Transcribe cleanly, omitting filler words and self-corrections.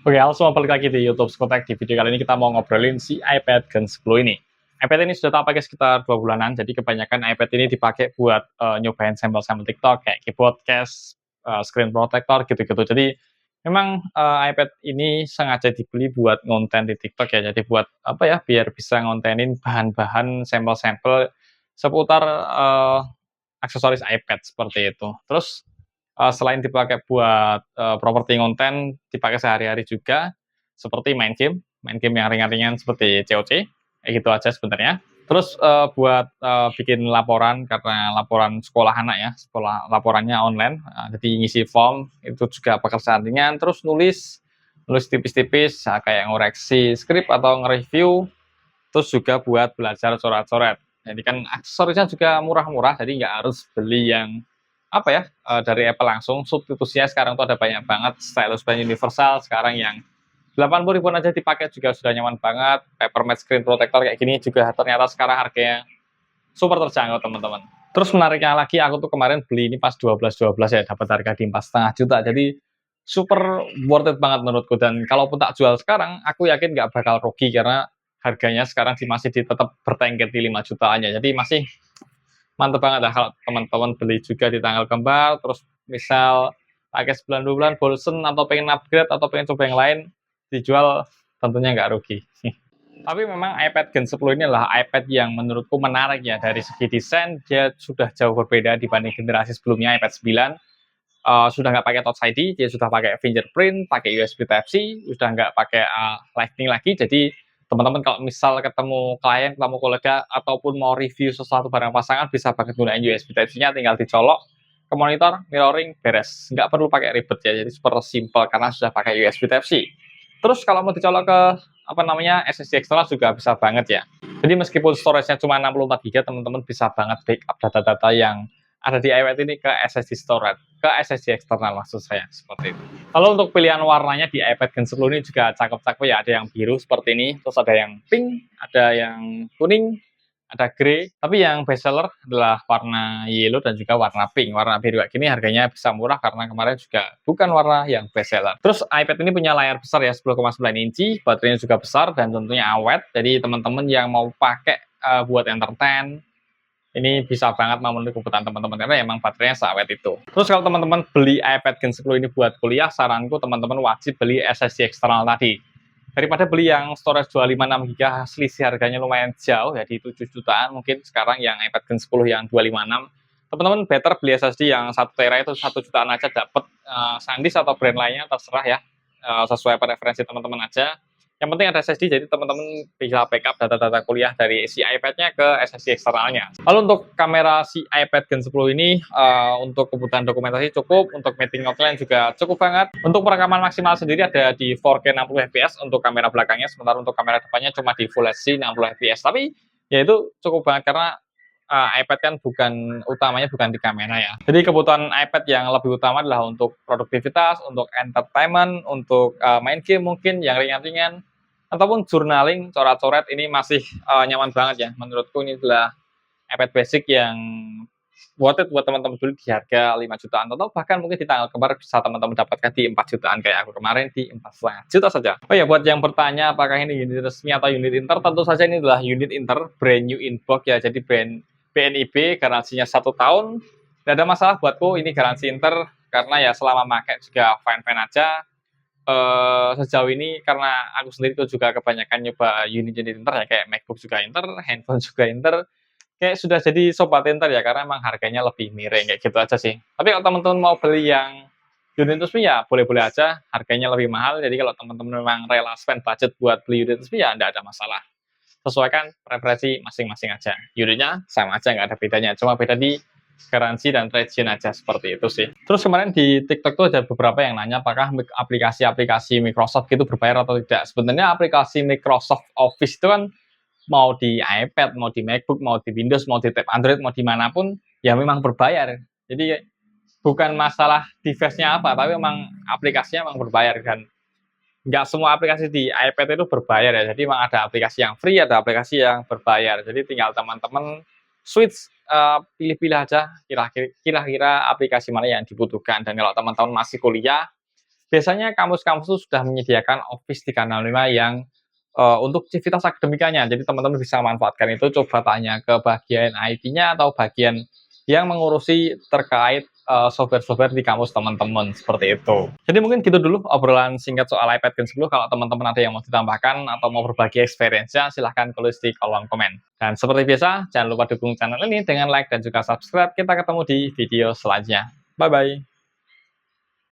Oke, halo semua, balik lagi di YouTube Skotek. Di video kali ini kita mau ngobrolin si iPad Gen 10 ini. iPad ini sudah tak pakai sekitar 2 bulanan, jadi kebanyakan iPad ini dipakai buat nyobain sampel-sampel TikTok, kayak keyboard case, screen protector, gitu-gitu. Jadi memang iPad ini sengaja dibeli buat ngonten di TikTok ya, jadi buat apa ya, biar bisa ngontenin bahan-bahan sampel-sampel seputar aksesoris iPad seperti itu. Terus selain dipakai buat properti konten, dipakai sehari-hari juga, seperti main game yang ringan-ringan seperti COC, kayak gitu aja sebenarnya. Terus buat bikin laporan, karena laporan sekolah anak ya, sekolah laporannya online, jadi ngisi form itu juga pekerjaan ringan. Terus nulis nulis tipis-tipis, kayak ngoreksi skrip atau nge-review. Terus juga buat belajar coret-coret. Jadi kan aksesorisnya juga murah-murah, jadi nggak harus beli yang apa ya, dari Apple langsung. Substitusinya sekarang tuh ada banyak banget, stylus pen universal sekarang yang 80 ribuan aja dipakai juga sudah nyaman banget. Papermate screen protector kayak gini juga ternyata sekarang harganya super terjangkau, teman-teman. Terus menariknya lagi, aku tuh kemarin beli ini pas 12-12 ya, dapat harga di 4,5 juta. Jadi super worth it banget menurutku, dan kalaupun tak jual sekarang, aku yakin nggak bakal rugi karena harganya sekarang masih tetap bertengger di 5 jutaan ya. Jadi masih mantep banget lah kalau teman-teman beli juga di tanggal kembar, terus misal pakai sebulan 2 bulan bosen atau pengen upgrade atau pengen coba yang lain, dijual tentunya nggak rugi. Tapi memang iPad Gen 10 ini adalah iPad yang menurutku menarik ya, dari segi desain dia sudah jauh berbeda dibanding generasi sebelumnya. iPad 9 sudah nggak pakai Touch ID, dia sudah pakai fingerprint, pakai USB Type-C, sudah nggak pakai Lightning lagi. Jadi teman-teman kalau misal ketemu klien, ketemu kolega, ataupun mau review sesuatu barang pasangan, bisa banget gunain USB Type-C-nya, tinggal dicolok ke monitor, mirroring, beres. Nggak perlu pakai ribet ya, jadi super simple karena sudah pakai USB Type-C. Terus kalau mau dicolok ke apa namanya SSD eksternal juga bisa banget ya. Jadi meskipun storage-nya cuma 64 GB, teman-teman bisa banget backup data-data yang ada di iPad ini ke SSD storage, ke SSD eksternal maksud saya, seperti itu. Kalau untuk pilihan warnanya di iPad Gen 10 ini juga cakep-cakep ya, ada yang biru seperti ini, terus ada yang pink, ada yang kuning, ada grey, tapi yang best seller adalah warna yellow dan juga warna pink. Warna biru kayak gini harganya bisa murah karena kemarin juga bukan warna yang best seller. Terus iPad ini punya layar besar ya, 10,9 inci, baterainya juga besar dan tentunya awet. Jadi teman-teman yang mau pakai buat entertain, ini bisa banget memenuhi kebutuhan teman-teman karena emang baterainya seawet itu. Terus kalau teman-teman beli iPad Gen 10 ini buat kuliah, saranku teman-teman wajib beli SSD eksternal tadi. Daripada beli yang storage 256 GB, selisih harganya lumayan jauh ya, di 7 jutaan mungkin sekarang yang iPad Gen 10 yang 256. Teman-teman better beli SSD yang 1 tera itu 1 jutaan aja dapat. SanDisk atau brand lainnya terserah ya, sesuai preferensi teman-teman aja. Yang penting ada SSD, jadi teman-teman bisa backup data-data kuliah dari si iPad-nya ke SSD eksternalnya. Lalu untuk kamera si iPad Gen 10 ini, untuk kebutuhan dokumentasi cukup, untuk meeting offline juga cukup banget. Untuk perekaman maksimal sendiri ada di 4K 60 fps untuk kamera belakangnya, sementara untuk kamera depannya cuma di Full HD 60 fps. Tapi ya itu cukup banget karena iPad kan utamanya bukan di kamera ya. Jadi kebutuhan iPad yang lebih utama adalah untuk produktivitas, untuk entertainment, untuk main game mungkin yang ringan-ringan, ataupun journaling, coret-coret. Ini masih nyaman banget ya. Menurutku ini adalah iPad basic yang worth it buat teman-teman beli di harga 5 jutaan, atau bahkan mungkin di tanggal kembar bisa teman-teman dapatkan di 4 jutaan kayak aku kemarin di 4,5 juta saja. Oh ya, buat yang bertanya apakah ini unit resmi atau unit Inter, tentu saja ini adalah unit Inter, brand new in box ya. Jadi brand BNIB, garansinya 1 tahun. Tidak ada masalah buatku, ini garansi Inter karena ya selama pakai juga fine-fine aja. Sejauh ini karena aku sendiri tuh juga kebanyakan nyoba unit-unit Inter ya, kayak MacBook juga Inter, handphone juga Inter, kayak sudah jadi sobat Inter ya, karena emang harganya lebih miring kayak gitu aja sih. Tapi kalau teman-teman mau beli yang unit resmi ya boleh-boleh aja, harganya lebih mahal. Jadi kalau teman-teman memang rela spend budget buat beli unit resmi ya enggak ada masalah. Sesuaikan preferensi masing-masing aja. Unitnya sama aja, nggak ada bedanya, cuma beda di garansi dan region aja, seperti itu sih. Terus kemarin di TikTok tuh ada beberapa yang nanya apakah aplikasi-aplikasi Microsoft itu berbayar atau tidak. Sebenarnya aplikasi Microsoft Office itu kan mau di iPad, mau di MacBook, mau di Windows, mau di tab Android, mau dimanapun ya memang berbayar. Jadi bukan masalah device-nya apa, tapi memang aplikasinya memang berbayar. Dan nggak semua aplikasi di iPad itu berbayar ya. Jadi memang ada aplikasi yang free, ada aplikasi yang berbayar. Jadi tinggal teman-teman switch, pilih-pilih aja kira-kira aplikasi mana yang dibutuhkan. Dan kalau teman-teman masih kuliah, biasanya kampus-kampus itu sudah menyediakan Office 365 yang untuk civitas akademikanya. Jadi teman-teman bisa manfaatkan itu, coba tanya ke bagian IT-nya atau bagian yang mengurusi terkait software-software di kampus teman-teman, seperti itu. Jadi mungkin gitu dulu obrolan singkat soal iPad Gen 10. Kalau teman-teman ada yang mau ditambahkan atau mau berbagi experience-nya, silahkan tulis di kolom komen. Dan seperti biasa, jangan lupa dukung channel ini dengan like dan juga subscribe. Kita ketemu di video selanjutnya. Bye-bye.